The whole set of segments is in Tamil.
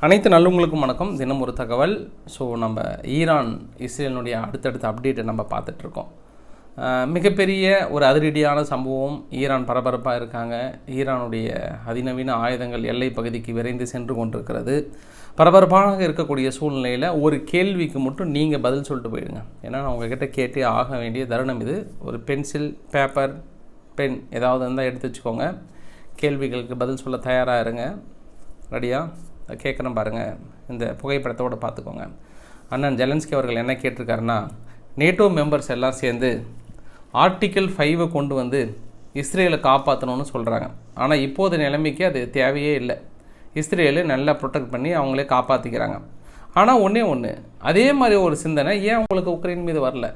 அனைத்து நல்லவங்களுக்கும் வணக்கம். தினம் ஒரு தகவல். ஸோ நம்ம ஈரான் இஸ்ரேலினுடைய அடுத்தடுத்த அப்டேட்டை நம்ம பார்த்துட்ருக்கோம். மிகப்பெரிய ஒரு அதிரடியான சம்பவம். ஈரான் பரபரப்பாக இருக்காங்க. ஈரானுடைய அதிநவீன ஆயுதங்கள் எல்லை பகுதிக்கு விரைந்து சென்று கொண்டிருக்கிறது. பரபரப்பாக இருக்கக்கூடிய சூழ்நிலையில் ஒரு கேள்விக்கு மட்டும் நீங்கள் பதில் சொல்லிட்டு போயிடுங்க. ஏன்னா நான் உங்ககிட்ட கேட்டே ஆக வேண்டிய தருணம் இது. ஒரு பென்சில், பேப்பர், பென் ஏதாவது இருந்தால் எடுத்து வச்சுக்கோங்க. கேள்விகளுக்கு பதில் சொல்ல தயாராக இருங்க. ரெடியாக கேட்குறேன் பாருங்கள். இந்த புகைப்படத்தோடு பார்த்துக்கோங்க. அண்ணன் ஜெலன்ஸ்கி அவர்கள் என்ன கேட்டிருக்காருன்னா, நேட்டோ மெம்பர்ஸ் எல்லாம் சேர்ந்து ஆர்டிக்கிள் 5 கொண்டு வந்து இஸ்ரேலை காப்பாற்றணும்னு சொல்கிறாங்க. ஆனால் இப்போது நிலைமைக்கு அது தேவையே இல்லை. இஸ்ரேலை நல்லா ப்ரொடெக்ட் பண்ணி அவங்களே காப்பாற்றிக்கிறாங்க. ஆனால் ஒன்று அதே மாதிரி ஒரு சிந்தனை ஏன் உங்களுக்கு உக்ரைன் மீது வரல?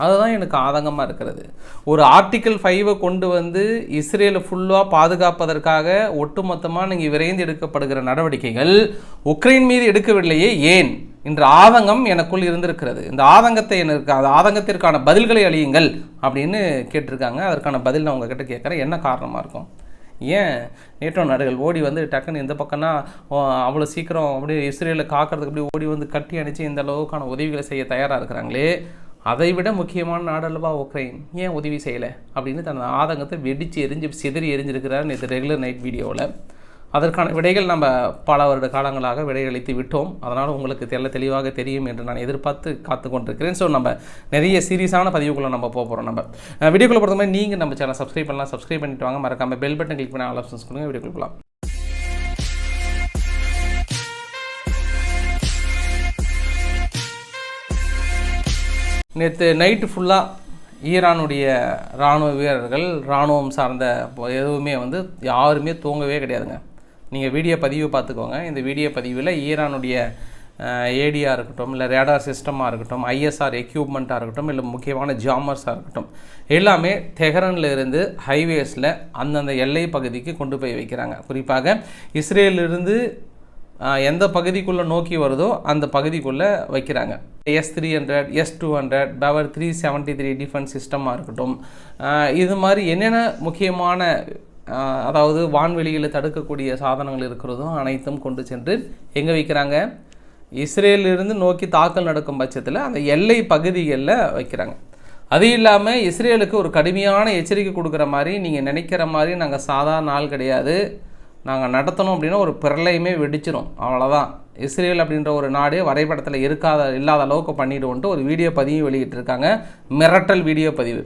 அதுதான் எனக்கு ஆதங்கமாக இருக்கிறது. ஒரு ஆர்டிக்கிள் 5 கொண்டு வந்து இஸ்ரேலை ஃபுல்லாக பாதுகாப்பதற்காக ஒட்டுமொத்தமாக நீங்கள் விரைந்து எடுக்கப்படுகிற நடவடிக்கைகள் உக்ரைன் மீது எடுக்கவில்லையே ஏன் என்ற ஆதங்கம் எனக்குள் இருந்திருக்கிறது. இந்த ஆதங்கத்தை ஆதங்கத்திற்கான பதில்களை அளியுங்கள் அப்படின்னு கேட்டிருக்காங்க. அதற்கான பதில் நான் உங்ககிட்ட கேட்குறேன். என்ன காரணமாக இருக்கும்? ஏன் நேட்டோ நாடுகள் ஓடி வந்து டக்குன்னு இந்த பக்கம்னா அவ்வளோ சீக்கிரம் அப்படியே இஸ்ரேலை காக்கிறதுக்கு அப்படியே ஓடி வந்து கட்டி அணிச்சு இந்த அளவுக்கான உதவிகளை செய்ய தயாராக இருக்கிறாங்களே, அதை விட முக்கியமான நாடல்லவா உக்ரைன், ஏன் உதவி செய்யலை அப்படின்னு தன் ஆதங்கத்தை வெடித்து சிதறி எரிஞ்சிருக்கிறார் நேற்று ரெகுலர் நைட் வீடியோவில். அதற்கான விடைகள் நம்ம பல வருட காலங்களாக விடையளித்து விட்டோம். அதனால் உங்களுக்கு தெளிவாக தெரியும் என்று நான் எதிர்பார்த்து காத்து கொண்டிருக்கிறேன். ஸோ நம்ம நிறைய சீரியஸான பதிவுக்குள்ளே நம்ம போகிறோம். நம்ம வீடியோக்குள்ளே பொறுத்த மாதிரி நீங்கள் நம்ம சேனல் சப்ஸ்கிரைப் பண்ணலாம். சப்ஸ்கிரைப் பண்ணிட்டு வாங்க. மறக்காமல் பெல் பட்டன் கிளிக் பண்ணி ஆல் ஆப்ஷன்ஸ் கொடுங்க. வீடியோக்குள்ள போகலாம். நேற்று நைட்டு ஃபுல்லாக ஈரானுடைய இராணுவ வீரர்கள், இராணுவம் சார்ந்த எதுவுமே யாருமே தூங்கவே கிடையாதுங்க. நீங்கள் வீடியோ பதிவு பார்த்துக்கோங்க. இந்த வீடியோ பதிவில் ஈரானுடைய ஏடியாக இருக்கட்டும், இல்லை ரேடார் சிஸ்டமாக இருக்கட்டும், ஐஎஸ்ஆர் எக்யூப்மெண்ட்டாக இருக்கட்டும், இல்லை முக்கியமான ஜாமர்ஸாக இருக்கட்டும், எல்லாமே தெஹரானில் இருந்து ஹைவேஸில் அந்தந்த எல்லை பகுதிக்கு கொண்டு போய் வைக்கிறாங்க. குறிப்பாக இஸ்ரேலிருந்து எந்த பகுதிக்குள்ளே நோக்கி வருதோ அந்த பகுதிக்குள்ளே வைக்கிறாங்க. S-300, S-200, பவர் 373 டிஃபென்ஸ் சிஸ்டமாக இருக்கட்டும், இது மாதிரி என்னென்ன முக்கியமான அதாவது வான்வெளியில் தடுக்கக்கூடிய சாதனங்கள் இருக்கிறதும் அனைத்தும் கொண்டு சென்று எங்கே வைக்கிறாங்க? இஸ்ரேலிருந்து நோக்கி தாக்கல் நடக்கும் பட்சத்தில் அந்த எல்லை பகுதிகளில் வைக்கிறாங்க. அது இல்லாமல் இஸ்ரேலுக்கு ஒரு கடுமையான எச்சரிக்கை கொடுக்குற மாதிரி, நீங்கள் நினைக்கிற மாதிரி நாங்கள் சாதாரண ஆள் கிடையாது, நாங்கள் நடத்தணும் அப்படின்னா ஒரு பிரளயமே வெடிச்சிடும், அவ்வளோதான். இஸ்ரேல் அப்படின்ற ஒரு நாடே வரைபடத்தில் இல்லாத அளவுக்கு பண்ணிவிடுவோன்ட்டு ஒரு வீடியோ பதிவு வெளியிட்டிருக்காங்க. மிரட்டல் வீடியோ பதிவு.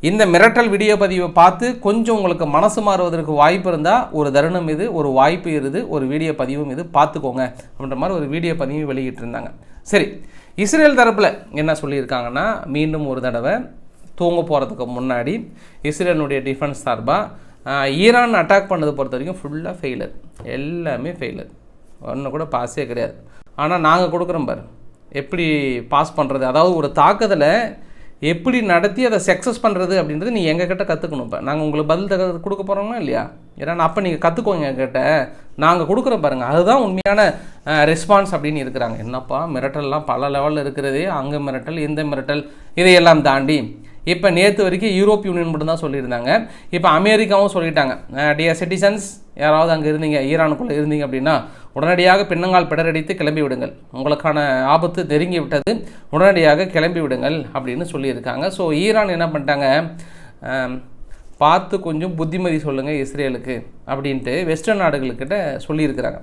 இந்த மிரட்டல் வீடியோ பதிவை பார்த்து கொஞ்சம் உங்களுக்கு மனசு மாறுவதற்கு வாய்ப்பு இருந்தால் ஒரு தருணம் இது, ஒரு வாய்ப்பு இருக்குது, ஒரு வீடியோ பதிவும் இது, பார்த்துக்கோங்க அப்படின்ற மாதிரி ஒரு வீடியோ பதிவு வெளியிட்டிருந்தாங்க. சரி, இஸ்ரேல் தரப்பில் என்ன சொல்லியிருக்காங்கன்னா, மீண்டும் ஒரு தடவை தூங்க போகிறதுக்கு முன்னாடி இஸ்ரேலுடைய டிஃபென்ஸ் சார்பாக ஈரான் அட்டாக் பண்ணது பொறுத்த வரைக்கும் ஃபுல்லாக ஃபெயிலர், எல்லாமே ஃபெயிலர், ஒன்றும் கூட பாஸே கிடையாது. ஆனால் நாங்கள் கொடுக்குறோம் பாரு எப்படி பாஸ் பண்ணுறது, அதாவது ஒரு தாக்குதலை எப்படி நடத்தி அதை சக்ஸஸ் பண்ணுறது அப்படின்றது நீங்கள் எங்கள் கிட்ட கற்றுக்கணும். இப்போ நாங்கள் உங்களுக்கு பதில் கொடுக்க போகிறோமா இல்லையா? ஏன்னா அப்போ நீங்கள் கற்றுக்கோங்க எங்கிட்ட, நாங்கள் கொடுக்குற பாருங்கள், அதுதான் உண்மையான ரெஸ்பான்ஸ் அப்படின்னு இருக்கிறாங்க. என்னப்பா மிரட்டல்லாம் பல லெவலில் இருக்கிறது, அங்கே மிரட்டல், இந்த மிரட்டல், இதையெல்லாம் தாண்டி இப்போ நேற்று வரைக்கும் யூரோப் யூனியன் மட்டும் தான் சொல்லியிருந்தாங்க. இப்போ அமெரிக்காவும் சொல்லிட்டாங்க, டியர் சிட்டிசன்ஸ், யாராவது அங்கே இருந்தீங்க, ஈரானுக்குள்ளே இருந்தீங்க அப்படின்னா உடனடியாக பின்னங்கால் பிடரடித்து கிளம்பி விடுங்கள், உங்களுக்கான ஆபத்து நெருங்கி விட்டது, உடனடியாக கிளம்பி விடுங்கள் அப்படின்னு சொல்லியிருக்காங்க. ஸோ ஈரான் என்ன பண்ணிட்டாங்க, பார்த்து கொஞ்சம் புத்திமதி சொல்லுங்கள் இஸ்ரேலுக்கு அப்படின்ட்டு வெஸ்டர்ன் நாடுகள்கிட்ட சொல்லியிருக்கிறாங்க.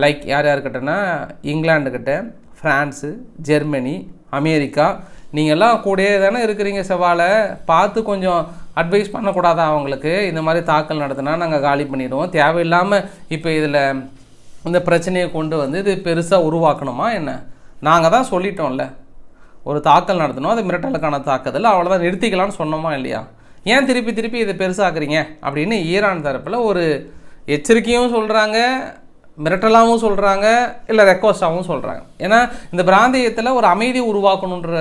லைக் யார்கிட்டனா, இங்கிலாண்டுக்கிட்ட, ஃப்ரான்ஸு, ஜெர்மனி, அமெரிக்கா, நீங்கள்லாம் கூடயே தானே இருக்கிறீங்க, செவ்வாழை பார்த்து கொஞ்சம் அட்வைஸ் பண்ணக்கூடாதா அவங்களுக்கு? இந்த மாதிரி தாக்கல் நடத்தினா நாங்கள் காலி பண்ணிவிடுவோம், தேவையில்லாமல் இப்போ இதில் இந்த பிரச்சனையை கொண்டு வந்து இது பெருசாக உருவாக்கணுமா என்ன? நாங்கள் தான் சொல்லிட்டோம்ல, ஒரு தாக்கல் நடத்தணும், அது மிரட்டலுக்கான தாக்குதல், அவ்வளோதான், நிறுத்திக்கலாம்னு சொன்னோமா இல்லையா? ஏன் திருப்பி இதை பெருசாக்குறீங்க அப்படின்னு ஈரான் தரப்பில் ஒரு எச்சரிக்கையும் சொல்கிறாங்க, மிரட்டலாகவும் சொல்கிறாங்க, இல்லை ரெக்வஸ்டாகவும் சொல்கிறாங்க. ஏன்னா இந்த பிராந்தியத்தில் ஒரு அமைதி உருவாக்கணுன்ற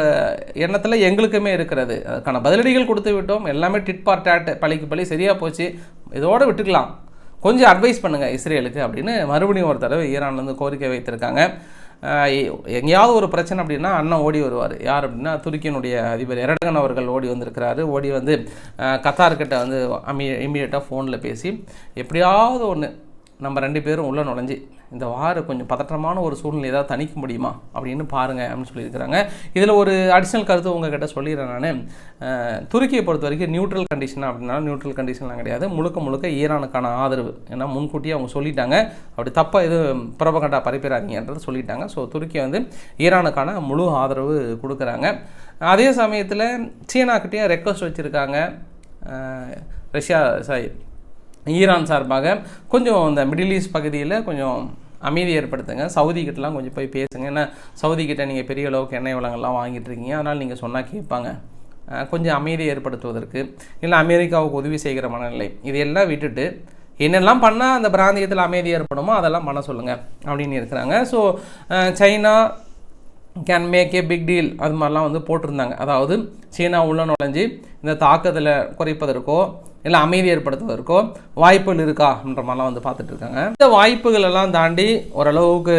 எண்ணத்தில் எங்களுக்குமே இருக்கிறது. அதுக்கான பதிலடிகள் கொடுத்து விட்டோம், எல்லாமே டிட் ஃபார் டேட், பழிக்கு பழி, சரியாக போச்சு, இதோடு விட்டுக்கலாம், கொஞ்சம் அட்வைஸ் பண்ணுங்கள் இஸ்ரேலுக்கு அப்படின்னு மறுபடியும் ஒரு தடவை ஈரான்லேருந்து கோரிக்கை வைத்திருக்காங்க. எங்கேயாவது ஒரு பிரச்சனை அப்படின்னா அண்ணன் ஓடி வருவார். யார் அப்படின்னா துருக்கியினுடைய அதிபர் எரடகன் அவர்கள் ஓடி வந்திருக்கிறாரு. ஓடி வந்து கத்தார்கிட்ட வந்து இமீடியட்டாக ஃபோனில் பேசி எப்படியாவது ஒன்று நம்ம 2 பேரும் உள்ளே நுழைஞ்சி இந்த வார கொஞ்சம் பதற்றமான ஒரு சூழ்நிலை ஏதாவது தணிக்க முடியுமா அப்படின்னு பாருங்கள் அப்படின்னு சொல்லியிருக்கிறாங்க. இதில் ஒரு அடிஷ்னல் கருத்து உங்ககிட்ட சொல்லிடுறேன் நான். துருக்கியை பொறுத்த வரைக்கும் நியூட்ரல் கண்டிஷன் அப்படின்னா நியூட்ரல் கண்டிஷன்லாம் கிடையாது, முழுக்க ஈரானுக்கான ஆதரவு. ஏன்னா முன்கூட்டியே அவங்க சொல்லிட்டாங்க, அப்படி தப்பாக இது புரபகண்டா பரப்பிடாதீங்கன்றது சொல்லிட்டாங்க. ஸோ துருக்கி வந்து ஈரானுக்கான முழு ஆதரவு கொடுக்குறாங்க. அதே சமயத்தில் சீனாக்கிட்டேயும் ரெக்வஸ்ட் வச்சுருக்காங்க, ஈரான் சார்பாக கொஞ்சம் இந்த மிடில் ஈஸ்ட் பகுதியில் கொஞ்சம் அமைதி ஏற்படுத்துங்க, சவுதிக்கிட்டலாம் கொஞ்சம் போய் பேசுங்க. ஏன்னா சவுதிக்கிட்ட நீங்கள் பெரிய அளவுக்கு எண்ணெய் வளங்கள்லாம் வாங்கிட்டு இருக்கீங்க, அதனால் நீங்கள் சொன்னால் கேட்பாங்க. கொஞ்சம் அமைதியை ஏற்படுத்துவதற்கு, இல்லை அமெரிக்காவுக்கு உதவி செய்கிற மனநிலை, இதையெல்லாம் விட்டுட்டு என்னெல்லாம் பண்ணால் அந்த பிராந்தியத்தில் அமைதி ஏற்படுமோ அதெல்லாம் பண்ண சொல்லுங்கள் அப்படின்னு இருக்கிறாங்க. So China can make a big deal அது மாதிரிலாம் வந்து போட்டிருந்தாங்க. அதாவது சீனா உள்ள நுழைஞ்சி இந்த தாக்குதலை குறைப்பதற்கோ இல்லை அமைதி ஏற்படுத்துவதற்கோ வாய்ப்புகள் இருக்கா அப்படின்ற மாதிரிலாம் வந்து பார்த்துட்டு இருக்காங்க. இந்த வாய்ப்புகள் எல்லாம் தாண்டி ஓரளவுக்கு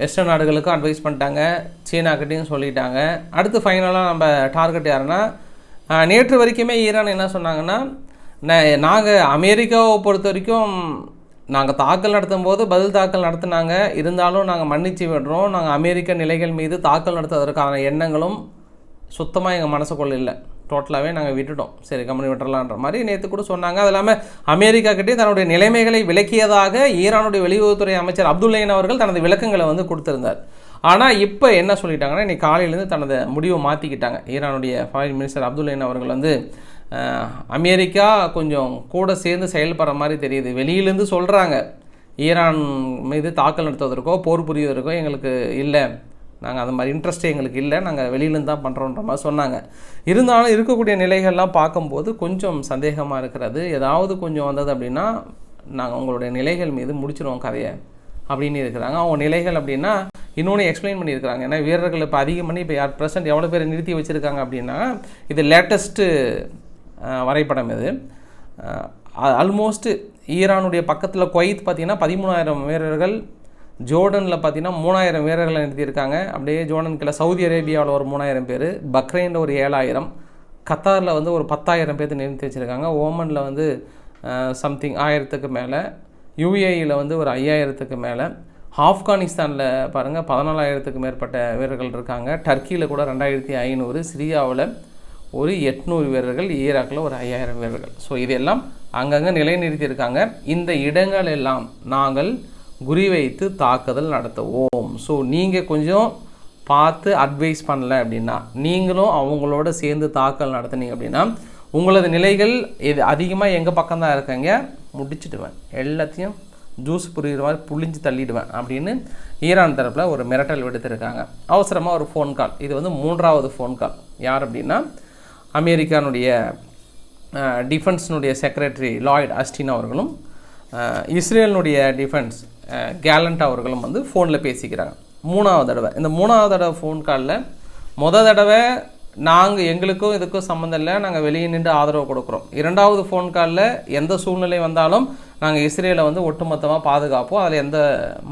வெஸ்டர்ன் நாடுகளுக்கும் அட்வைஸ் பண்ணிட்டாங்க, சீனாக்கிட்டையும் சொல்லிட்டாங்க. அடுத்து ஃபைனலாக நம்ம டார்கெட் யாருன்னா, நேற்று வரைக்குமே ஈரான் என்ன சொன்னாங்கன்னா, நாங்கள் அமெரிக்காவை பொறுத்த வரைக்கும் நாங்கள் தாக்கல் நடத்தும் போது பதில் தாக்கல் நடத்தினாங்க, இருந்தாலும் நாங்கள் மன்னிச்சு விடுறோம், நாங்கள் அமெரிக்க நிலைகள் மீது தாக்கல் நடத்துவதற்கான எண்ணங்களும் சுத்தமாக எங்கள் மனசுக்குள்ள இல்லை, டோட்டலாகவே நாங்கள் விட்டுட்டோம், சரி கம்பெனி விட்டுறலான்ற மாதிரி நேற்று கூட சொன்னாங்க. அது இல்லாமல் அமெரிக்கா கிட்டே தன்னுடைய நிலைமைகளை விளக்கியதாக ஈரானுடைய வெளியுறவுத்துறை அமைச்சர் அப்துல்லைன் அவர்கள் தனது விளக்கங்களை வந்து கொடுத்திருந்தார். ஆனால் இப்போ என்ன சொல்லிட்டாங்கன்னா, இன்றைக்கி காலையிலேருந்து தனது முடிவை மாற்றிக்கிட்டாங்க. ஈரானுடைய ஃபாரின் மினிஸ்டர் அப்துல்லைன் அவர்கள் வந்து அமெரிக்கா கொஞ்சம் கூட சேர்ந்து செயல்படுற மாதிரி தெரியுது, வெளியிலேருந்து சொல்கிறாங்க ஈரான் மீது தாக்கல் நடத்துவதற்கோ போர் புரிவதற்கோ எங்களுக்கு இல்லை, நாங்கள் அந்த மாதிரி இன்ட்ரெஸ்ட்டே எங்களுக்கு இல்லை, நாங்கள் வெளியிலேருந்து தான் பண்ணுறோன்ற மாதிரி சொன்னாங்க. இருந்தாலும் இருக்கக்கூடிய நிலைகள்லாம் பார்க்கும்போது கொஞ்சம் சந்தேகமாக இருக்கிறது. ஏதாவது கொஞ்சம் வந்தது அப்படின்னா நாங்கள் உங்களுடைய நிலைகள் மீது முடிச்சிடுவோம் கதையை அப்படின்னு இருக்கிறாங்க. அவங்க நிலைகள் அப்படின்னா இன்னொன்று எக்ஸ்பிளைன் பண்ணியிருக்கிறாங்க. ஏன்னா வீரர்கள் இப்போ அதிகம் பண்ணி இப்போ அட் ப்ரெசென்ட் எவ்வளோ பேர் நிறுத்தி வச்சுருக்காங்க அப்படின்னா, இது லேட்டஸ்ட்டு வரைபடம். இது ஆல்மோஸ்ட்டு ஈரானுடைய பக்கத்தில் குவைத் பார்த்திங்கன்னா 13,000 வீரர்கள், ஜோர்டனில் பார்த்திங்கன்னா 3,000 வீரர்களை நிறுத்தியிருக்காங்க. அப்படியே ஜோர்டன் சவுதி அரேபியாவில் ஒரு 3,000 பேர், பக்ரைனில் ஒரு 7,000, கத்தாரில் வந்து ஒரு 10,000 பேர் நிறுத்தி வச்சுருக்காங்க, ஓமனில் வந்து சம்திங் 1000க்கு மேலே, யுஏஇயில் வந்து ஒரு 5,000க்கு மேலே, ஆப்கானிஸ்தானில் பாருங்கள் 14,000க்கு மேற்பட்ட வீரர்கள் இருக்காங்க, டர்க்கியில் கூட 2,500, சிரியாவில் ஒரு 800 வீரர்கள், ஈராக்கில் ஒரு 5,000 வீரர்கள். ஸோ இதெல்லாம் அங்கங்கே நிலைநிறுத்தியிருக்காங்க. இந்த இடங்கள் எல்லாம் நாங்கள் குறிவைத்து தாக்குதல் நடத்துவோம். ஸோ நீங்கள் கொஞ்சம் பார்த்து அட்வைஸ் பண்ணல அப்படின்னா, நீங்களும் அவங்களோட சேர்ந்து தாக்கல் நடத்துனீங்க அப்படின்னா உங்களது நிலைகள் இது அதிகமாக எங்கள் பக்கம்தான் இருக்கீங்க, முடிச்சுடுவேன், எல்லாத்தையும் ஜூஸ் புரிகிற மாதிரி புளிஞ்சு தள்ளிடுவேன் அப்படின்னு ஈரான் தரப்பில் ஒரு மிரட்டல் விடுத்திருக்காங்க. அவசரமாக ஒரு ஃபோன் கால், இது வந்து 3வது ஃபோன் கால். யார் அப்படின்னா, அமெரிக்கானுடைய டிஃபென்ஸினுடைய செக்ரட்டரி லாய்ட் ஆஸ்டின் அவர்களும் இஸ்ரேலினுடைய டிஃபென்ஸ் கேலண்ட் அவர்களும் வந்து ஃபோனில் பேசிக்கிறாங்க 3வது தடவை. இந்த 3வது தடவை ஃபோன் காலில் தடவை நாங்கள் எங்களுக்கும் இதுக்கும் சம்மந்தம் இல்லை, நாங்கள் வெளியே நின்று ஆதரவு கொடுக்குறோம். 2வது ஃபோன் காலில் எந்த சூழ்நிலை வந்தாலும் நாங்கள் இஸ்ரேலை வந்து ஒட்டுமொத்தமாக பாதுகாப்போம், அதில் எந்த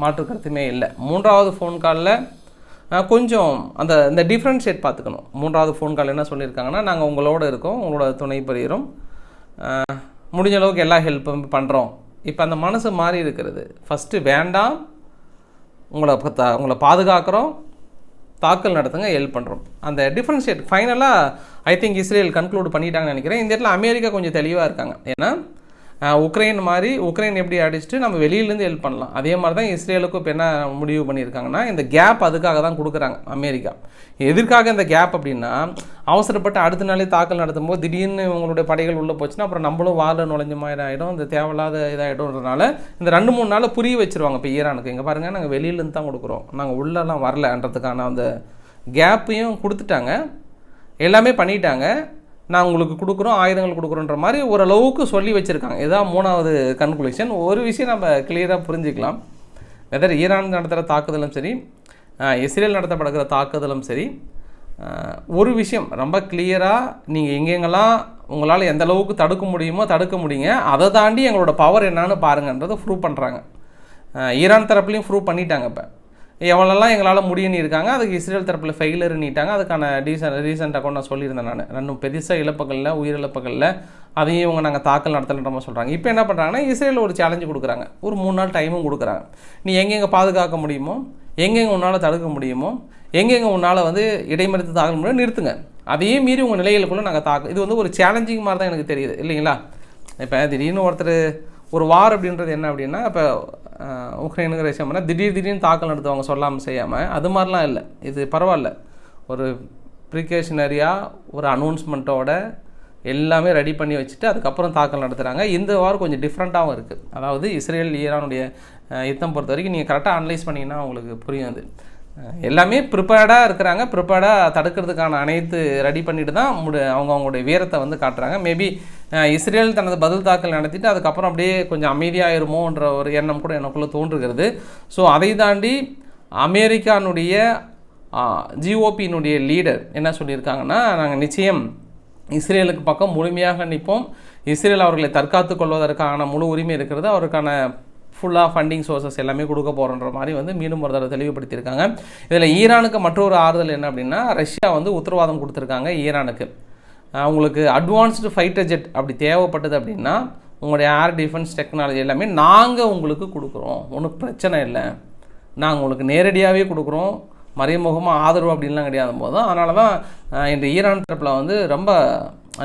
மாற்று கருத்துமே இல்லை. 3வது ஃபோன் காலில் கொஞ்சம் இந்த டிஃப்ரென்ஷியேட் பார்த்துக்கணும். 3வது ஃபோன் கால் என்ன சொல்லியிருக்காங்கன்னா, நாங்கள் உங்களோட இருக்கோம், உங்களோட துணை புரிகிறோம், முடிஞ்ச அளவுக்கு எல்லா ஹெல்ப்பும் பண்ணுறோம். இப்போ அந்த மனசு மாறி இருக்கிறது. ஃபஸ்ட்டு வேண்டாம், உங்களை பாதுகாக்கிறோம், தாக்கல் நடத்துங்க, ஹெல்ப் பண்ணுறோம். அந்த டிஃப்ரென்ஷியேட் ஃபைனலாக ஐ திங்க் இஸ்ரேல் கன்க்ளூட் பண்ணிட்டாங்கன்னு நினைக்கிறேன். இந்த இடத்துல அமெரிக்கா கொஞ்சம் தெளிவாக இருக்காங்க. ஏன்னா உக்ரைன் எப்படி அடிச்சுட்டு நம்ம வெளியிலேருந்து ஹெல்ப் பண்ணலாம், அதே மாதிரி தான் இஸ்ரேலுக்கும் இப்போ என்ன முடிவு பண்ணியிருக்காங்கன்னா, இந்த கேப் அதுக்காக தான் கொடுக்குறாங்க அமெரிக்கா. எதற்காக இந்த கேப் அப்படின்னா, அவசரப்பட்டு அடுத்த நாளே தாக்கல் நடத்தும் போது திடீர்னு உங்களுடைய படைகள் உள்ளே போச்சுன்னா அப்புறம் நம்மளும் வாரில் நுழைஞ்ச மாதிரி ஆகிடும், இந்த தேவையில்லாத இதாகிடும்ன்றனால இந்த 2-3 நாள் புரிய வச்சுருவாங்க. இப்போ ஈரானுக்கு இங்கே பாருங்கள், நாங்கள் வெளியிலேருந்து தான் கொடுக்குறோம், நாங்கள் உள்ளெல்லாம் வரலன்றதுக்கான அந்த கேப்பையும் கொடுத்துட்டாங்க, எல்லாமே பண்ணிட்டாங்க. நான் உங்களுக்கு கொடுக்குறோம், ஆயுதங்கள் கொடுக்குறோன்ற மாதிரி ஓரளவுக்கு சொல்லி வச்சுருக்காங்க. இதுதான் 3வது கன்க்ளூஷன். ஒரு விஷயம் நம்ம கிளியராக புரிஞ்சுக்கலாம், வெதர் ஈரான் நடத்துகிற தாக்குதலும் சரி, இஸ்ரேல் நடத்தப்படுகிற தாக்குதலும் சரி, ஒரு விஷயம் ரொம்ப கிளியராக, நீங்கள் எங்கெங்கெல்லாம் உங்களால் எந்த அளவுக்கு தடுக்க முடியுமோ தடுக்க முடியுங்க, அதை தாண்டி எங்களோட பவர் என்னான்னு பாருங்கன்றதை ப்ரூவ் பண்ணுறாங்க. ஈரான் தரப்புலையும் ப்ரூவ் பண்ணிட்டாங்க. இப்போ எவ்வளோலாம் எங்களால் முடியும்னு இருக்காங்க. அதுக்கு இஸ்ரேல் தரப்பில் ஃபெயிலர் நீட்டாங்க. அதுக்கான ரீசெண்டாக கூட நான் சொல்லியிருந்தேன். நான் ரெண்டும் பெருசாக இழப்புகளில் உயிரிழப்புகளில் அதையும் இவங்க நாங்கள் தாக்கல் நடத்தலைன்ற மாதிரி சொல்கிறாங்க. இப்போ என்ன பண்ணுறாங்கன்னா இஸ்ரேல் ஒரு சேலஞ்சு கொடுக்குறாங்க, ஒரு 3 நாள் டைமும் கொடுக்குறாங்க. நீ எங்கெங்கே பாதுகாக்க முடியுமோ, எங்கெங்கே உன்னால் தடுக்க முடியுமோ, எங்கெங்கே உன்னால் வந்து இடைமறித்து தாக்கல் முடியும் நிறுத்துங்க. அதையும் மீறி உங்கள் நிலைகளுக்குள்ளே நாங்கள் இது வந்து ஒரு சேலஞ்சிங் மாதிரி தான் எனக்கு தெரியுது இல்லைங்களா? இப்போ திடீர்னு ஒருத்தர் ஒரு வார் அப்படின்றது என்ன அப்படின்னா, இப்போ உக்ரைனுக்கு ரஷ்யா பண்ணால் திடீர்னு தாக்கல் நடத்துவாங்க சொல்லாமல் செய்யாமல். அது மாதிரிலாம் இல்லை. இது பரவாயில்ல, ஒரு ப்ரிகாஷனரியாக ஒரு அனௌன்ஸ்மெண்ட்டோட எல்லாமே ரெடி பண்ணி வச்சுட்டு அதுக்கப்புறம் தாக்கல் நடத்துகிறாங்க. இந்த வாரம் கொஞ்சம் டிஃப்ரெண்ட்டாகவும் இருக்குது. அதாவது இஸ்ரேல் ஈரானுடைய யுத்தம் பொறுத்த வரைக்கும் நீங்கள் கரெக்டாக அனலைஸ் பண்ணிங்கன்னா உங்களுக்கு புரியும். அது எல்லாமே ப்ரிப்பேர்டாக இருக்கிறாங்க. ப்ரிப்பேர்டாக தடுக்கிறதுக்கான அனைத்து ரெடி பண்ணிட்டு தான் அவங்களுடைய வீரத்தை வந்து காட்டுறாங்க. மேபி இஸ்ரேல் தனது பதில் தாக்கல் நடத்திட்டு அதுக்கப்புறம் அப்படியே கொஞ்சம் அமைதியாகிருமோன்ற ஒரு எண்ணம் கூட எனக்குள்ளே தோன்றுகிறது. ஸோ அதை தாண்டி அமெரிக்கானுடைய ஜிஓபியினுடைய லீடர் என்ன சொல்லியிருக்காங்கன்னா, நாங்கள் நிச்சயம் இஸ்ரேலுக்கு பக்கம் முழுமையாக நிற்போம், இஸ்ரேல் அவர்களை தற்காத்து கொள்வதற்கான முழு உரிமை இருக்கிறது, அவருக்கான ஃபுல்லாக ஃபண்டிங் சோர்சஸ் எல்லாமே கொடுக்க போகிறன்ற மாதிரி வந்து மீண்டும் ஒரு தடவை தெளிவுபடுத்தியிருக்காங்க. இதில் ஈரானுக்கு மற்றொரு ஆறுதல் என்ன அப்படின்னா, ரஷ்யா வந்து உத்தரவாதம் கொடுத்துருக்காங்க ஈரானுக்கு, உங்களுக்கு அட்வான்ஸ்டு ஃபைட்டர் ஜெட் அப்படி தேவைப்பட்டது அப்படின்னா உங்களுடைய ஏர் டிஃபென்ஸ் டெக்னாலஜி எல்லாமே நாங்கள் உங்களுக்கு கொடுக்குறோம், ஒன்றும் பிரச்சனை இல்லை, நாங்கள் உங்களுக்கு நேரடியாகவே கொடுக்குறோம், மறைமுகமாக ஆதரவு அப்படின்லாம் கிடையாது போதும். அதனால தான் இந்த ஈரான் தரப்பில் வந்து ரொம்ப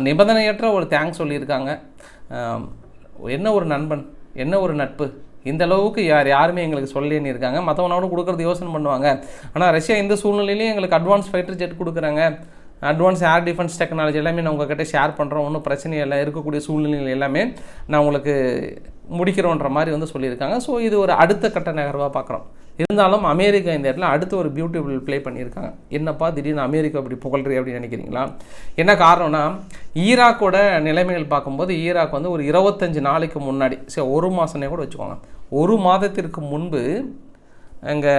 நிபந்தனையற்ற ஒரு தேங்க்ஸ் சொல்லியிருக்காங்க. என்ன ஒரு நண்பன், என்ன ஒரு நட்பு, இந்த அளவுக்கு யாருமே எங்களுக்கு சொல்லேன்னு இருக்காங்க. மற்றவனோட கொடுக்குறது யோசனை பண்ணுவாங்க. ஆனால் ரஷ்யா இந்த சூழ்நிலையிலையும் எங்களுக்கு அட்வான்ஸ் ஃபைட்டர் ஜெட் கொடுக்குறாங்க, அட்வான்ஸ் ஏர் டிஃபென்ஸ் டெக்னாலஜி எல்லாமே நான் உங்கள்கிட்ட ஷேர் பண்ணுறோம், ஒன்றும் பிரச்சனை இல்லை, இருக்கக்கூடிய சூழ்நிலைகள் எல்லாமே நான் உங்களுக்கு முடிக்கிறோன்ற மாதிரி வந்து சொல்லியிருக்காங்க. ஸோ இது ஒரு அடுத்த கட்ட நகர்வாக பார்க்குறோம். இருந்தாலும் அமெரிக்கா இந்த இடத்துல அடுத்து ஒரு பியூட்டிஃபுல் ப்ளே பண்ணியிருக்காங்க. என்னப்பா திடீர்னு அமெரிக்கா அப்படி புகழ்றே அப்படின்னு நினைக்கிறீங்களா? என்ன காரணம்னா, ஈராக்கோட நிலைமைகள் பார்க்கும்போது ஈராக் வந்து ஒரு 25 நாளைக்கு முன்னாடி, சரி ஒரு மாதமே கூட வச்சுக்கோங்க, ஒரு மாதத்திற்கு முன்பு அங்கே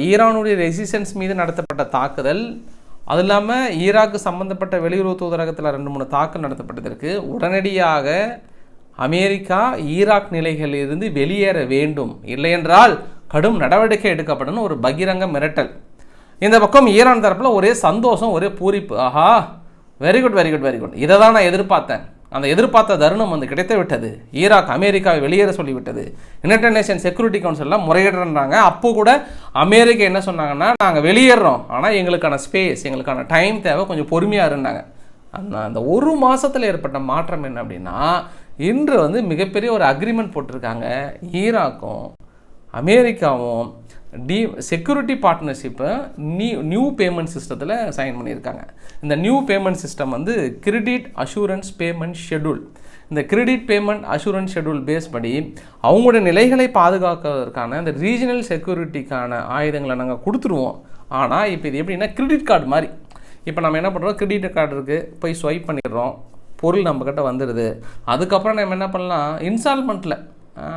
ஈரானுடைய ரெசிஸ்டன்ஸ் மீது நடத்தப்பட்ட தாக்குதல், அது இல்லாமல் ஈராக்கு சம்பந்தப்பட்ட வெளியுறவு தூதரகத்தில் 2-3 தாக்குதல் நடத்தப்பட்டதற்கு உடனடியாக அமெரிக்கா ஈராக் நிலைகளிலிருந்து வெளியேற வேண்டும், இல்லையென்றால் கடும் நடவடிக்கை எடுக்கப்படும் ஒரு பகிரங்க மிரட்டல். இந்த பக்கம் ஈரான் தரப்பில் ஒரே சந்தோஷம், ஒரே பூரிப்பு, ஆஹா very good very good very good, இதை தான் நான் எதிர்பார்த்தேன், அந்த எதிர்பார்த்த தருணம் வந்து கிடைத்து விட்டது, ஈராக் அமெரிக்காவை வெளியேற சொல்லிவிட்டது, யுனைடெட் நேஷன் செக்யூரிட்டி கவுன்சில்லாம் முறையிடுறாங்க. அப்போ கூட அமெரிக்கா என்ன சொன்னாங்கன்னா, நாங்கள் வெளியேறோம், ஆனால் எங்களுக்கான ஸ்பேஸ், எங்களுக்கான டைம் தேவை, கொஞ்சம் பொறுமையாக இருந்தாங்க. அந்த ஒரு மாதத்தில் ஏற்பட்ட மாற்றம் என்ன அப்படின்னா, இன்று வந்து மிகப்பெரிய ஒரு அக்ரிமெண்ட் போட்டிருக்காங்க. ஈராக்கும் அமெரிக்காவும் செக்யூரிட்டி பார்ட்னர்ஷிப்பை நியூ பேமெண்ட் சிஸ்டத்தில் சைன் பண்ணியிருக்காங்க. இந்த நியூ பேமெண்ட் சிஸ்டம் வந்து கிரெடிட் அஷூரன்ஸ் பேமெண்ட் ஷெட்யூல். இந்த credit payment assurance schedule base படி அவங்களுடைய நிலைகளை பாதுகாக்கிறதுக்கான இந்த ரீஜனல் செக்யூரிட்டிக்கான ஆயுதங்களை நாங்கள் கொடுத்துருவோம். ஆனால் இப்போ இது எப்படின்னா கிரெடிட் கார்டு மாதிரி. இப்போ நம்ம என்ன பண்ணுறோம், கிரெடிட் கார்டு இருக்குது, போய் ஸ்வைப் பண்ணிடுறோம், பொருள் நம்மக்கிட்ட வந்துடுது. அதுக்கப்புறம் நம்ம என்ன பண்ணலாம், இன்ஸ்டால்மெண்ட்டில்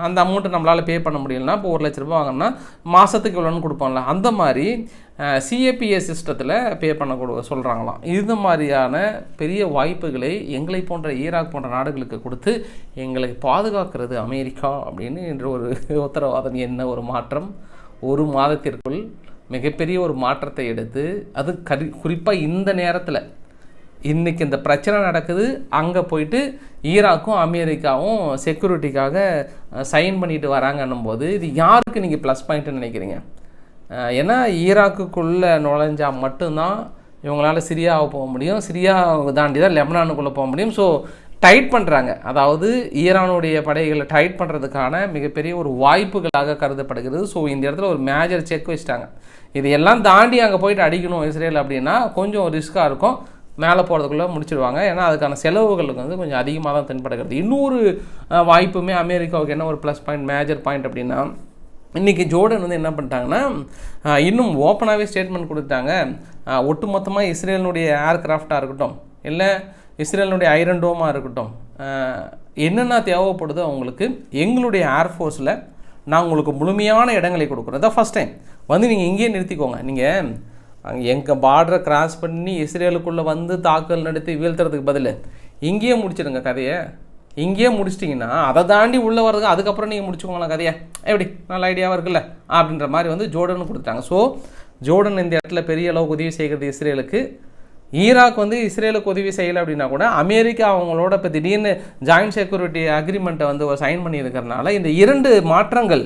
அந்த அமௌண்ட்டு நம்மளால் பே பண்ண முடியலன்னா, இப்போ 1 லட்ச ரூபா வாங்கினா மாதத்துக்கு இவ்வளோன்னு கொடுப்போம்ல, அந்த மாதிரி சிஏபிஎஸ் சிஸ்டத்தில் பே பண்ண சொல்கிறாங்களாம். இது மாதிரியான பெரிய வாய்ப்புகளை எங்களை போன்ற ஈராக் போன்ற நாடுகளுக்கு கொடுத்து எங்களை பாதுகாக்கிறது அமெரிக்கா அப்படின்னு என்ற ஒரு உத்தரவாதம். என்ன ஒரு மாற்றம், ஒரு மாதத்திற்குள் மிகப்பெரிய ஒரு மாற்றத்தை எடுத்து, அது குறிப்பாக இந்த நேரத்தில் இன்றைக்கி இந்த பிரச்சனை நடக்குது, அங்கே போயிட்டு ஈராக்கும் அமெரிக்காவும் செக்யூரிட்டிக்காக சைன் பண்ணிட்டு வராங்கன்னும் போது இது யாருக்கு நீங்கள் ப்ளஸ் பாயிண்ட்டுன்னு நினைக்கிறீங்க? ஏன்னா ஈராக்குக்குள்ளே நுழைஞ்சால் மட்டும்தான் இவங்களால் சிரியாவை போக முடியும், சிரியாவை தாண்டி தான் லெபனானுக்குள்ளே போக முடியும். ஸோ டைட் பண்ணுறாங்க, அதாவது ஈரானுடைய படைகளை டைட் பண்ணுறதுக்கான மிகப்பெரிய ஒரு வாய்ப்புகளாக கருதப்படுகிறது. ஸோ இந்த இடத்துல ஒரு மேஜர் செக் வச்சுட்டாங்க. இது எல்லாம் தாண்டி அங்கே போயிட்டு அடிக்கணும் இஸ்ரேல் அப்படின்னா கொஞ்சம் ரிஸ்க்காக இருக்கும், மேலே போகிறதுக்குள்ளே முடிச்சிடுவாங்க. ஏன்னா அதுக்கான செலவுகளுக்கு வந்து கொஞ்சம் அதிகமாக தான் தென்படுகிறது. இன்னொரு வாய்ப்புமே அமெரிக்காவுக்கு என்ன ஒரு ப்ளஸ் பாயிண்ட், மேஜர் பாயிண்ட் அப்படின்னா, இன்றைக்கி ஜோர்டன் வந்து என்ன பண்ணிட்டாங்கன்னா இன்னும் ஓப்பனாகவே ஸ்டேட்மெண்ட் கொடுத்தாங்க, ஒட்டுமொத்தமாக இஸ்ரேலினுடைய ஏர்கிராஃப்டாக இருக்கட்டும், இல்லை இஸ்ரேலினுடைய ஐரன் டோமாக இருக்கட்டும், என்னென்ன தேவைப்படுதோ அவங்களுக்கு எங்களுடைய ஏர்ஃபோர்ஸில் நான் உங்களுக்கு முழுமையான இடங்களை கொடுக்குறோம். இதான் ஃபஸ்ட் டைம் வந்து நீங்கள் இங்கேயே நிறுத்திக்கோங்க. நீங்கள் அங்கே எங்கள் பார்டரை கிராஸ் பண்ணி இஸ்ரேலுக்குள்ளே வந்து தாக்குதல் நடத்தி வீழ்த்துறதுக்கு பதில் இங்கேயே முடிச்சிடுங்க கதையை. இங்கேயே முடிச்சிட்டிங்கன்னா அதை தாண்டி உள்ளே வர்றதுக்கு அதுக்கப்புறம் நீங்கள் முடிச்சுக்கோங்களா கதையை, எப்படி நல்ல ஐடியாவாக இருக்குல்ல அப்படின்ற மாதிரி வந்து ஜோர்டன் கொடுத்துட்டாங்க. ஸோ ஜோர்டன் இந்த இடத்துல பெரிய அளவுக்கு உதவி செய்கிறது இஸ்ரேலுக்கு. ஈராக் வந்து இஸ்ரேலுக்கு உதவி செய்யலை அப்படின்னா கூட அமெரிக்கா அவங்களோட இப்போ திடீர்னு ஜாயின்ட் செக்யூரிட்டி அக்ரிமெண்ட்டை வந்து சைன் பண்ணியிருக்கிறதுனால இந்த 2 மாற்றங்கள்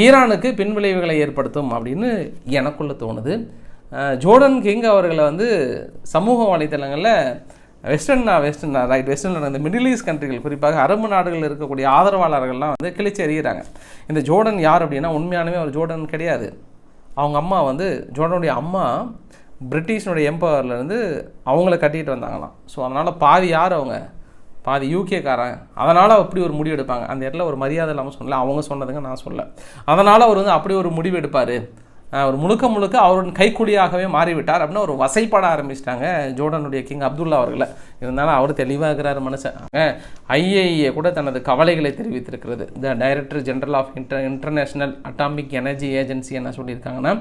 ஈரானுக்கு பின்விளைவுகளை ஏற்படுத்தும் அப்படின்னு எனக்குள்ளே தோணுது. ஜோர்டன் கிங் அவர்களை வந்து சமூக வலைத்தளங்களில் வெஸ்டர்ன் இந்த மிடில் ஈஸ்ட் கண்ட்ரிகள் குறிப்பாக அரபு நாடுகளில் இருக்கக்கூடிய ஆதரவாளர்கள்லாம் வந்து கிழிச்சு எறிகிறாங்க. இந்த ஜோர்டன் யார் அப்படின்னா உண்மையானவே ஒரு ஜோர்டன் கிடையாது. அவங்க அம்மா வந்து ஜோர்டனுடைய அம்மா பிரிட்டிஷனுடைய எம்பவர்லேருந்து அவங்கள கட்டிகிட்டு வந்தாங்களாம். ஸோ அதனால் பாதி யார் அவங்க, பாதி யூகேக்காரன். அதனால் அப்படி ஒரு முடிவு எடுப்பாங்க. அந்த இடத்துல ஒரு மரியாதை இல்லாமல் சொல்லலை, அவங்க சொன்னதுங்க, நான் சொல்ல. அதனால் அவர் வந்து அப்படி ஒரு முடிவு எடுப்பார், அவர் முழுக்க அவருடன் கைக்குடியாகவே மாறிவிட்டார் அப்படின்னு ஒரு வசைப்பட ஆரம்பிச்சிட்டாங்க ஜோர்டனுடைய கிங் அப்துல்லா அவர்களை. இருந்தாலும் அவர் தெளிவாக இருக்கிறார் மனுஷன். IAEA கூட தனது கவலைகளை தெரிவித்திருக்கிறது. The director general of international atomic energy agency என்ன சொல்லியிருக்காங்கன்னா,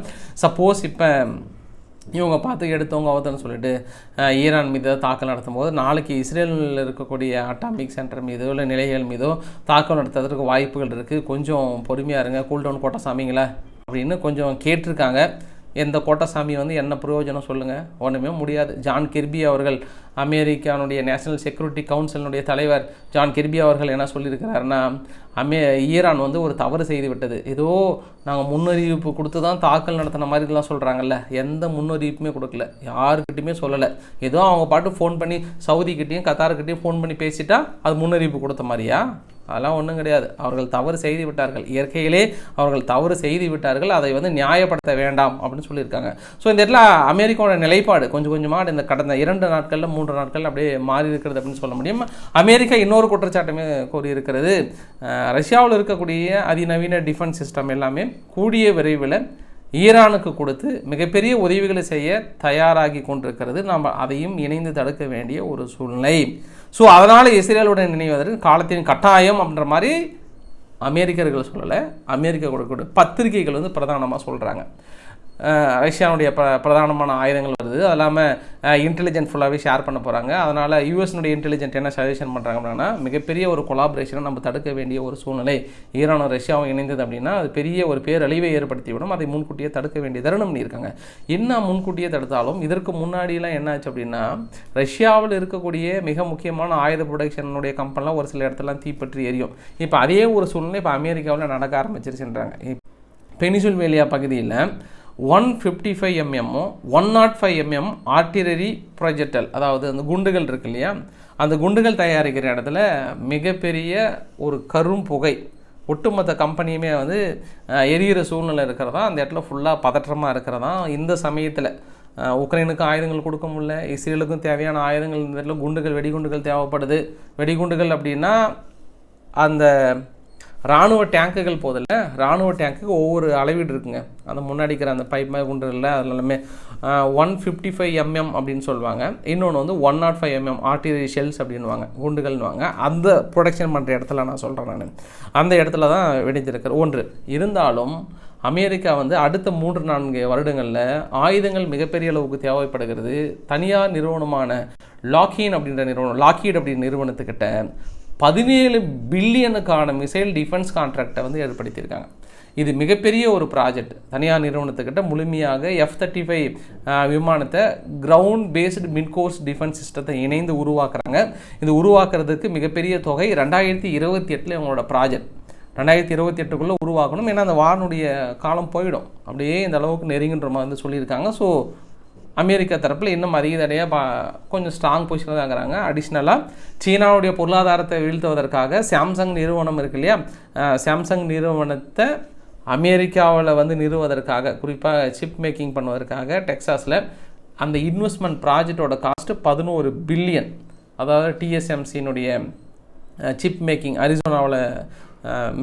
சப்போஸ் இப்போ இவங்க பார்த்து எடுத்தவங்க அவத்தன்னு சொல்லிட்டு ஈரான் மீது தாக்கல் நடத்தும் போது நாளைக்கு இஸ்ரேலில் இருக்கக்கூடிய அட்டாமிக் சென்டர் மீதோ இல்லை நிலைகள் மீதோ தாக்கல் நடத்துறதுக்கு வாய்ப்புகள் இருக்குது, கொஞ்சம் பொறுமையாக இருங்க, கூல்டவுன் கோட்டசாமிங்களா அப்படின்னு கொஞ்சம் கேட்டிருக்காங்க. எந்த கோட்டசாமி வந்து என்ன பிரயோஜனம் சொல்லுங்கள், ஒன்றுமே முடியாது. ஜான் கிர்பி அவர்கள், அமெரிக்கானுடைய நேஷனல் செக்யூரிட்டி கவுன்சிலினுடைய தலைவர் ஜான் கிர்பி அவர்கள் என்ன சொல்லியிருக்கிறாருன்னா, ஈரான் வந்து ஒரு தவறு செய்து விட்டது, ஏதோ நாங்கள் முன்னறிவிப்பு கொடுத்து தான் தாக்கல் நடத்தின மாதிரிலாம் சொல்கிறாங்கல்ல, எந்த முன்னறிவிப்புமே கொடுக்கல, யாருக்கிட்டையுமே சொல்லலை. ஏதோ அவங்க பாட்டு ஃபோன் பண்ணி சவுதிக்கிட்டையும் கத்தாருக்கிட்டையும் ஃபோன் பண்ணி பேசிட்டா அது முன்னறிவிப்பு கொடுத்த மாதிரியா? அதெல்லாம் ஒன்றும் கிடையாது. அவர்கள் தவறு செய்து விட்டார்கள், இயற்கையிலே அவர்கள் தவறு செய்து விட்டார்கள், அதை வந்து நியாயப்படுத்த வேண்டாம் அப்படின்னு சொல்லியிருக்காங்க. ஸோ இந்த இடத்துல அமெரிக்காவோட நிலைப்பாடு கொஞ்சம் கொஞ்சமாக இந்த கடந்த 2 நாட்களில் 3 நாட்கள் அப்படியே மாறி இருக்கிறது அப்படின்னு சொல்ல முடியும். அமெரிக்கா இன்னொரு குற்றச்சாட்டுமே கூறியிருக்கிறது, ரஷ்யாவில் இருக்கக்கூடிய அதிநவீன டிஃபென்ஸ் சிஸ்டம் எல்லாமே கூடிய விரைவில் ஈரானுக்கு கொடுத்து மிகப்பெரிய உதவிகளை செய்ய தயாராகி கொண்டிருக்கிறது, நாம் அதையும் இணைந்து தடுக்க வேண்டிய ஒரு சூழ்நிலை. ஸோ அதனால் இஸ்ரேலுடன் இணைவதற்கு காலத்தின் கட்டாயம் அப்படின்ற மாதிரி அமெரிக்கர்கள் சொல்லலை, அமெரிக்கா கொடுக்கக்கூடிய பத்திரிகைகள் வந்து பிரதானமாக சொல்கிறாங்க. ரஷ்யாவுடைய பிரதானமான ஆயுதங்கள் வருது, அது இல்லாமல் இன்டெலிஜென்ட் ஃபுல்லாகவே ஷேர் பண்ண போகிறாங்க. அதனால் யூஎஸ்னுடைய இன்டெலிஜென்ட் என்ன சஜஷன் பண்ணுறாங்க அப்படின்னா, மிகப்பெரிய ஒரு கொலாபரேஷனை நம்ம தடுக்க வேண்டிய ஒரு சூழ்நிலை, ஈரானும் ரஷ்யாவும் இணைந்தது அப்படின்னா அது பெரிய ஒரு பேரழிவை ஏற்படுத்திவிடும், அதை முன்கூட்டியே தடுக்க வேண்டிய தருணம் பண்ணியிருக்காங்க. என்ன முன்கூட்டியே தடுத்தாலும் இதற்கு முன்னாடியெலாம் என்னாச்சு அப்படின்னா, ரஷ்யாவில் இருக்கக்கூடிய மிக முக்கியமான ஆயுத ப்ரொடக்ஷனுடைய கம்பெனிலாம் ஒரு சில இடத்துலாம் தீப்பற்றி எரியும். இப்போ அதே ஒரு சூழ்நிலை இப்போ அமெரிக்காவில் நடக்க ஆரம்பிச்சிருச்சுன்றாங்க. பெனிசுல்வேலியா பகுதியில் 155 mm 105 mm ஆர்டிலரி ப்ரொஜெக்டல், அதாவது அந்த குண்டுகள் இருக்கு இல்லையா, அந்த குண்டுகள் தயாரிக்கிற இடத்துல மிகப்பெரிய ஒரு கரும் புகை, ஒட்டுமொத்த கம்பெனியுமே வந்து எரியிற சூழ்நிலை இருக்கிறதா, அந்த இடத்துல ஃபுல்லாக பதற்றமாக இருக்கிறதா. இந்த சமயத்தில் உக்ரைனுக்கு ஆயுதங்கள் கொடுக்க முடியல, இஸ்ரேலுக்கும் தேவையான ஆயுதங்கள் இந்த இடத்துல குண்டுகள், வெடிகுண்டுகள் தேவைப்படுது. வெடிகுண்டுகள் அப்படின்னா அந்த இராணுவ டேங்குகள் போதில்ல, இராணுவ டேங்க்குக்கு ஒவ்வொரு அளவீடு இருக்குங்க. அந்த முன்னாடிக்கிற அந்த பைப் மாதிரி குண்டுகளில் அதில் எல்லாமே 155 mm அப்படின்னு சொல்லுவாங்க. இன்னொன்று வந்து 105 mm ஆர்டிலரி ஷெல்ஸ் அப்படின்வாங்க, குண்டுகள்னுவாங்க. அந்த ப்ரொடக்ஷன் பண்ணுற இடத்துல நான் சொல்கிறேன், நான் அந்த இடத்துல தான் வெடிஞ்சிருக்கிற ஒன்று. இருந்தாலும் அமெரிக்கா வந்து அடுத்த 3-4 வருடங்களில் ஆயுதங்கள் மிகப்பெரிய அளவுக்கு தேவைப்படுகிறது. தனியார் நிறுவனமான லாக்கீட் அப்படின்ற நிறுவனத்துக்கிட்ட 17 பில்லியனுக்கான மிசைல் டிஃபென்ஸ் கான்ட்ராக்டை வந்து ஏற்படுத்தியிருக்காங்க. இது மிகப்பெரிய ஒரு ப்ராஜெக்ட். தனியார் நிறுவனத்துக்கிட்ட முழுமையாக F-35 விமானத்தை கிரவுண்ட் பேஸ்டு மிட்கோர்ஸ் டிஃபென்ஸ் சிஸ்டத்தை இணைந்து உருவாக்குறாங்க. இது உருவாக்குறதுக்கு மிகப்பெரிய தொகை 2028 இவங்களோட ப்ராஜெக்ட். 2028க்குள்ளே உருவாக்கணும். ஏன்னா அந்த வானுடைய காலம் போயிடும், அப்படியே இந்த அளவுக்கு நெருங்கின்ற மாதிரி வந்து சொல்லியிருக்காங்க. ஸோ அமெரிக்கா தரப்பில் இன்னும் அதிக தடையாக கொஞ்சம் ஸ்ட்ராங் பொசிஷனில் தான் இருக்கிறாங்க. அடிஷ்னலாக சீனாவுடைய பொருளாதாரத்தை வீழ்த்துவதற்காக சாம்சங் நிறுவனம் இருக்கு இல்லையா, சாம்சங் நிறுவனத்தை அமெரிக்காவில் வந்து நிறுவுவதற்காக, குறிப்பாக சிப் மேக்கிங் பண்ணுவதற்காக டெக்சாஸில் அந்த இன்வெஸ்ட்மெண்ட் ப்ராஜெக்டோட காஸ்ட்டு 11 பில்லியன். அதாவது TSMCனுடைய சிப் மேக்கிங் அரிசோனாவில்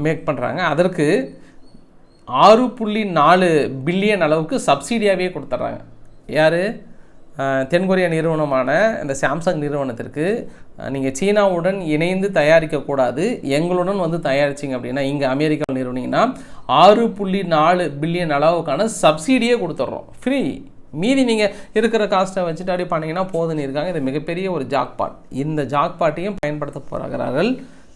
மேக் பண்ணுறாங்க. அதற்கு 6.4 பில்லியன் அளவுக்கு சப்சிடியாகவே கொடுத்துட்றாங்க. யார்? தென்கொரியா நிறுவனமான இந்த சாம்சங் நிறுவனத்திற்கு நீங்கள் சீனாவுடன் இணைந்து தயாரிக்கக்கூடாது, எங்களுடன் வந்து தயாரிச்சிங்க அப்படின்னா இங்கே அமெரிக்காவில் நிறுவனீங்கன்னா 6.4 பில்லியன் அளவுக்கான சப்சிடியே கொடுத்துட்றோம், ஃப்ரீ. மீதி நீங்கள் இருக்கிற காஸ்ட்டை வச்சுட்டு அப்படி பண்ணிங்கன்னா போதுன்னு இருக்காங்க. இது மிகப்பெரிய ஒரு ஜாக்பாட். இந்த ஜாக்பாட்டையும் பயன்படுத்த போகிறார்கள்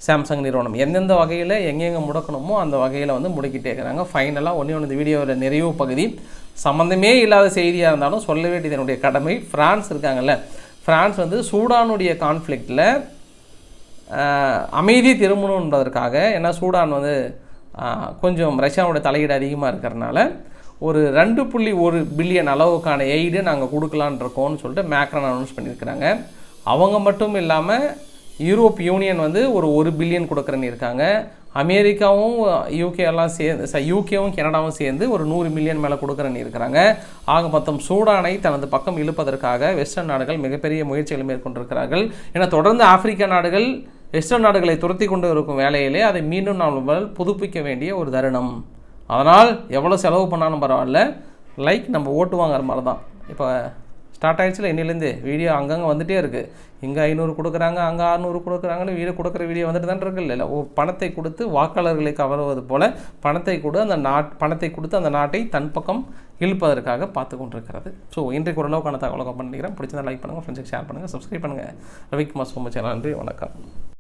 சாம்சங் நிறுவனம். எந்தெந்த வகையில் எங்கெங்கே முடக்கணுமோ அந்த வகையில் வந்து முடக்கிட்டே இருக்கிறாங்க. ஃபைனலாக ஒன்று இந்த வீடியோவில் நிறைவு பகுதி சம்மந்தமே இல்லாத செய்தியாக இருந்தாலும் சொல்ல வேண்டியது என்னுடைய கடமை. ஃப்ரான்ஸ் இருக்காங்கல்ல, ஃப்ரான்ஸ் வந்து சூடானுடைய கான்ஃப்ளிக்டில் அமைதி திரும்பணும் என்பதற்காக, ஏன்னா சூடான் வந்து கொஞ்சம் ரஷ்யாவுடைய தலையீடு அதிகமாக இருக்கிறனால ஒரு 2.1 பில்லியன் அளவுக்கான எய்டு நாங்கள் கொடுக்கலான் இருக்கோம்னு சொல்லிட்டு மேக்ரான் அனௌன்ஸ் பண்ணியிருக்கிறாங்க. அவங்க மட்டும் இல்லாமல் யூரோப் யூனியன் வந்து ஒரு 1 பில்லியன் கொடுக்குறேன்னு இருக்காங்க. அமெரிக்காவும் யூகேவும் கனடாவும் சேர்ந்து ஒரு 100 மில்லியன் மேலே கொடுக்குறேன்னு இருக்கிறாங்க. ஆக மொத்தம் சூடானை தனது பக்கம் இழுப்பதற்காக வெஸ்டர்ன் நாடுகள் மிகப்பெரிய முயற்சிகளை மேற்கொண்டிருக்கிறார்கள். ஏன்னா தொடர்ந்து ஆப்பிரிக்க நாடுகள் வெஸ்டர்ன் நாடுகளை துரத்தி கொண்டு இருக்கும் வேலையிலே அதை மீண்டும் நாம் புதுப்பிக்க வேண்டிய ஒரு தருணம். அதனால் எவ்வளோ செலவு பண்ணாலும் பரவாயில்ல, லைக் நம்ம ஓட்டு வாங்குற மாதிரி தான். இப்போ ஸ்டார்ட் ஆகிடுச்சுல, இன்னிலேருந்து வீடியோ அங்கங்கே வந்துகிட்டே இருக்குது. இங்கே 500 கொடுக்குறாங்க, அங்கே 600 கொடுக்குறாங்கன்னு வீடியோ கொடுக்குற வீடியோ வந்துட்டு தான் இருக்கு. இல்லை பணத்தை கொடுத்து வாக்காளர்களை கவருவது போல் பணத்தை கொடுத்து அந்த நாட்டை தன் பக்கம் இழுப்பதற்காக பார்த்து கொண்டிருக்கிறது. ஸோ இன்றைக்கு ஓரளவுக்கான தகவலை பண்ணிக்கிறேன். பிடிச்சதை லைக் பண்ணுங்கள், ஃப்ரெண்ட்ஸுக்கு ஷேர் பண்ணுங்கள், சப்ஸ்கிரைப் பண்ணுங்கள். ரவிக்குமார் சோம சேனல். நன்றி, வணக்கம்.